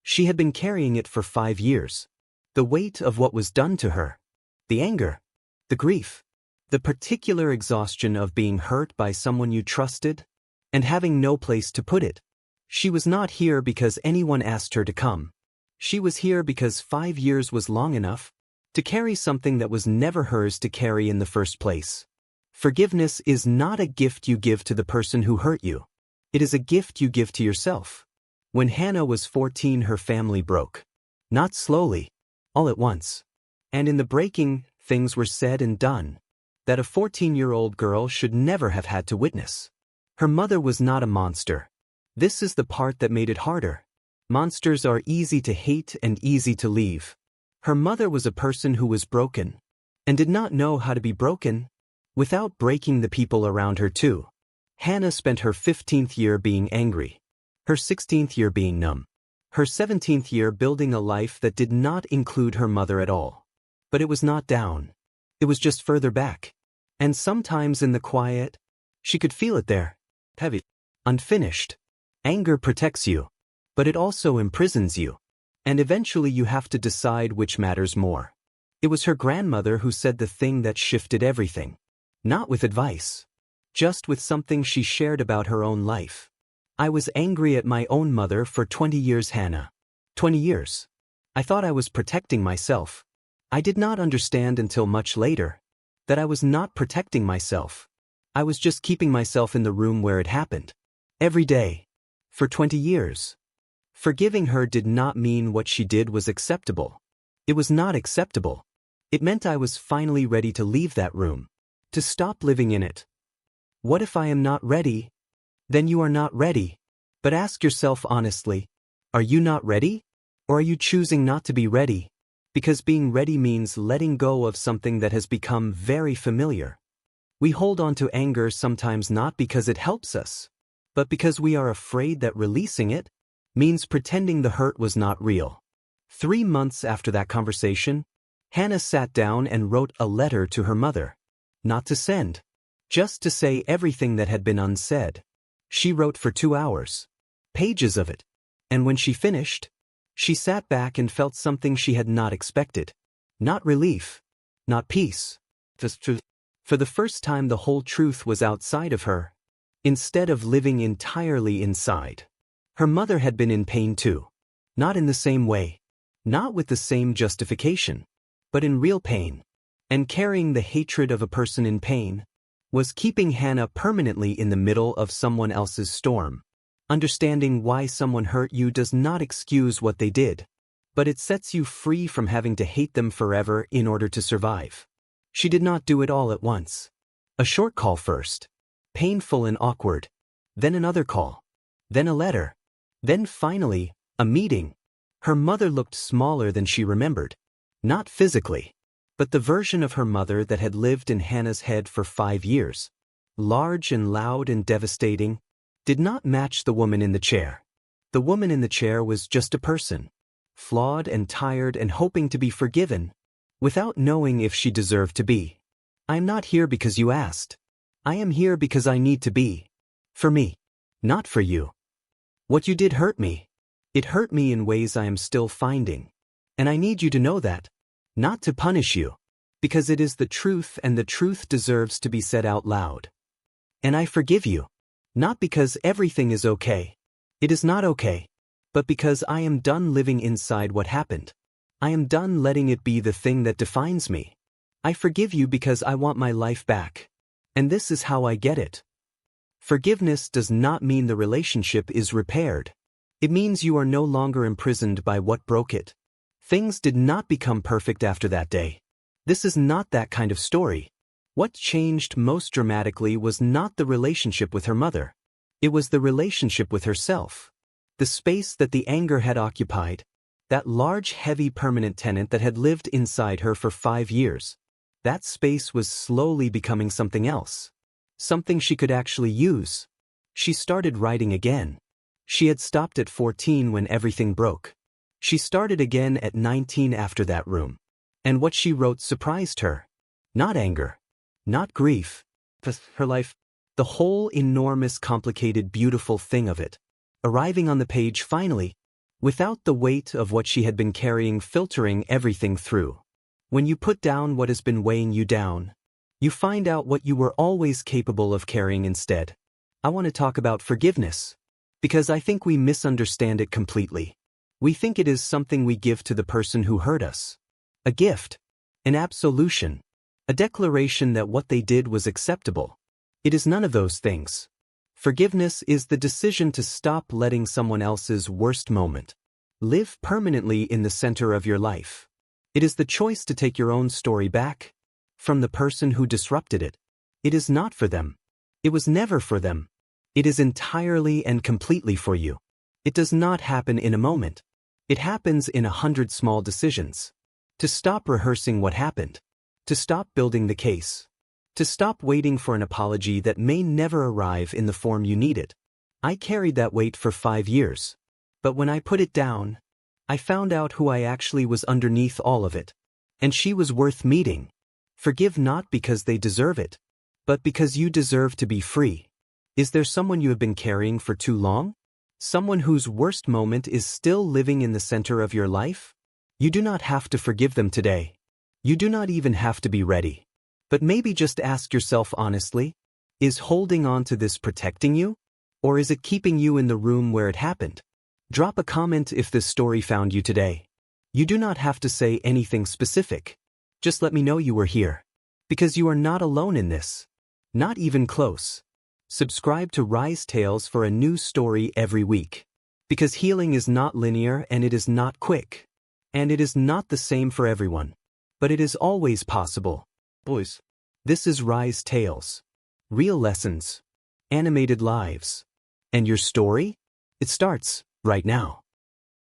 She had been carrying it for 5 years. The weight of what was done to her. The anger. The grief. The particular exhaustion of being hurt by someone you trusted and having no place to put it. She was not here because anyone asked her to come. She was here because 5 years was long enough to carry something that was never hers to carry in the first place. Forgiveness is not a gift you give to the person who hurt you. It is a gift you give to yourself. When Hana was 14, her family broke. Not slowly, all at once. And in the breaking, things were said and done that a 14-year-old girl should never have had to witness. Her mother was not a monster. This is the part that made it harder. Monsters are easy to hate and easy to leave. Her mother was a person who was broken and did not know how to be broken without breaking the people around her too. Hana spent her 15th year being angry, her 16th year being numb, her 17th year building a life that did not include her mother at all. But it was not down. It was just further back. And sometimes in the quiet, she could feel it there. Heavy. Unfinished. Anger protects you, but it also imprisons you. And eventually you have to decide which matters more. It was her grandmother who said the thing that shifted everything. Not with advice. Just with something she shared about her own life. I was angry at my own mother for 20 years, Hana. 20 years. I thought I was protecting myself. I did not understand until much later that I was not protecting myself. I was just keeping myself in the room where it happened. Every day. For 20 years. Forgiving her did not mean what she did was acceptable. It was not acceptable. It meant I was finally ready to leave that room. To stop living in it. What if I am not ready? Then you are not ready. But ask yourself honestly, are you not ready? Or are you choosing not to be ready? Because being ready means letting go of something that has become very familiar. We hold on to anger sometimes not because it helps us, but because we are afraid that releasing it means pretending the hurt was not real. 3 months after that conversation, Hana sat down and wrote a letter to her mother. Not to send. Just to say everything that had been unsaid. She wrote for 2 hours. Pages of it. And when she finished, she sat back and felt something she had not expected. Not relief. Not peace. For the first time the whole truth was outside of her, instead of living entirely inside. Her mother had been in pain too. Not in the same way. Not with the same justification. But in real pain. And carrying the hatred of a person in pain was keeping Hana permanently in the middle of someone else's storm. Understanding why someone hurt you does not excuse what they did, but it sets you free from having to hate them forever in order to survive. She did not do it all at once. A short call first. Painful and awkward. Then another call. Then a letter. Then finally, a meeting. Her mother looked smaller than she remembered. Not physically, but the version of her mother that had lived in Hana's head for 5 years. Large and loud and devastating. Did not match the woman in the chair. The woman in the chair was just a person. Flawed and tired and hoping to be forgiven, without knowing if she deserved to be. I am not here because you asked. I am here because I need to be. For me. Not for you. What you did hurt me. It hurt me in ways I am still finding. And I need you to know that. Not to punish you. Because it is the truth and the truth deserves to be said out loud. And I forgive you. Not because everything is okay. It is not okay. But because I am done living inside what happened. I am done letting it be the thing that defines me. I forgive you because I want my life back. And this is how I get it. Forgiveness does not mean the relationship is repaired. It means you are no longer imprisoned by what broke it. Things did not become perfect after that day. This is not that kind of story. What changed most dramatically was not the relationship with her mother. It was the relationship with herself. The space that the anger had occupied. That large, heavy permanent tenant that had lived inside her for 5 years. That space was slowly becoming something else. Something she could actually use. She started writing again. She had stopped at 14 when everything broke. She started again at 19 after that room. And what she wrote surprised her. Not anger. Not grief. Her life. The whole enormous, complicated, beautiful thing of it. Arriving on the page finally, without the weight of what she had been carrying filtering everything through. When you put down what has been weighing you down, you find out what you were always capable of carrying instead. I want to talk about forgiveness, because I think we misunderstand it completely. We think it is something we give to the person who hurt us. A gift, an absolution, a declaration that what they did was acceptable. It is none of those things. Forgiveness is the decision to stop letting someone else's worst moment live permanently in the center of your life. It is the choice to take your own story back from the person who disrupted it. It is not for them. It was never for them. It is entirely and completely for you. It does not happen in a moment. It happens in 100 small decisions. To stop rehearsing what happened. To stop building the case. To stop waiting for an apology that may never arrive in the form you needed. I carried that weight for 5 years. But when I put it down, I found out who I actually was underneath all of it. And she was worth meeting. Forgive not because they deserve it, but because you deserve to be free. Is there someone you have been carrying for too long? Someone whose worst moment is still living in the center of your life? You do not have to forgive them today. You do not even have to be ready. But maybe just ask yourself honestly, is holding on to this protecting you? Or is it keeping you in the room where it happened? Drop a comment if this story found you today. You do not have to say anything specific. Just let me know you were here. Because you are not alone in this. Not even close. Subscribe to Rise Tales for a new story every week. Because healing is not linear and it is not quick. And it is not the same for everyone. But it is always possible. Boys. This is Rise Tales. Real lessons. Animated lives. And your story? It starts right now.